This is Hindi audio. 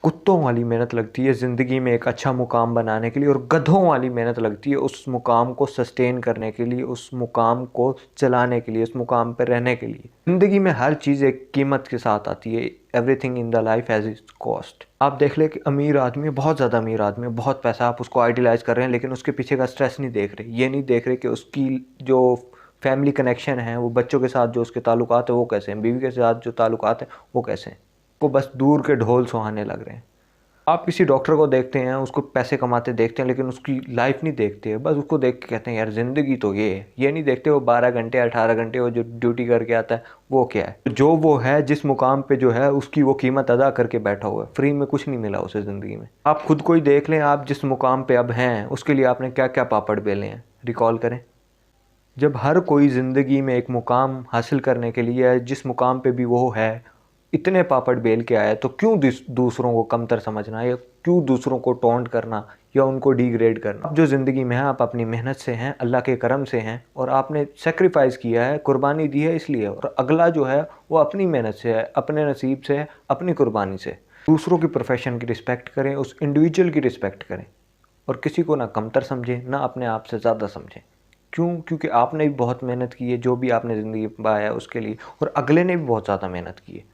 कुत्तों वाली मेहनत लगती है ज़िंदगी में एक अच्छा मुकाम बनाने के लिए, और गधों वाली मेहनत लगती है उस मुकाम को सस्टेन करने के लिए, उस मुकाम को चलाने के लिए, उस मुकाम पर रहने के लिए। ज़िंदगी में हर चीज़ एक कीमत के साथ आती है। Everything in the life has its cost. आप देख ले कि अमीर आदमी है, बहुत ज़्यादा अमीर आदमी है, बहुत पैसा, आप उसको आइडियलाइज़ कर रहे हैं, लेकिन उसके पीछे का स्ट्रेस नहीं देख रहे। ये नहीं देख रहे कि उसकी जो फैमिली कनेक्शन है, वो बच्चों के साथ जो उसके ताल्लुकात है वो कैसे हैं, बीवी के साथ जो ताल्लुकात हैं वो कैसे हैं। वो बस दूर के ढोल सुहाने लग रहे हैं। आप किसी डॉक्टर को देखते हैं, उसको पैसे कमाते देखते हैं, लेकिन उसकी लाइफ नहीं देखते हैं। बस उसको देख के कहते हैं यार ज़िंदगी तो ये है। ये नहीं देखते वो 12 घंटे 18 घंटे वो जो ड्यूटी करके आता है वो क्या है। जो वो है जिस मुकाम पे जो है उसकी वो कीमत अदा करके बैठा हुआ है। फ्री में कुछ नहीं मिला उसे ज़िंदगी में। आप खुद को ही देख लें, आप जिस मुकाम पे अब हैं उसके लिए आपने क्या क्या पापड़ बेले हैं, रिकॉल करें। जब हर कोई ज़िंदगी में एक मुकाम हासिल करने के लिए जिस मुकाम पे भी वो है इतने पापड़ बेल के आया, तो क्यों दूसरों को कमतर समझना, या क्यों दूसरों को टोंट करना या उनको डिग्रेड करना। आप जो ज़िंदगी में हैं आप अपनी मेहनत से हैं, अल्लाह के करम से हैं, और आपने सेक्रीफाइस किया है, कुर्बानी दी है इसलिए। और अगला जो है वो अपनी मेहनत से है, अपने नसीब से है, अपनी कुर्बानी से। दूसरों की प्रोफेशन की रिस्पेक्ट करें, उस इंडिविजुअल की रिस्पेक्ट करें, और किसी को ना कमतर समझें ना अपने आप से ज़्यादा समझें। क्यों? क्योंकि आपने भी बहुत मेहनत की है, जो भी आपने ज़िंदगी में पाया है उसके लिए, और अगले ने भी बहुत ज़्यादा मेहनत की है।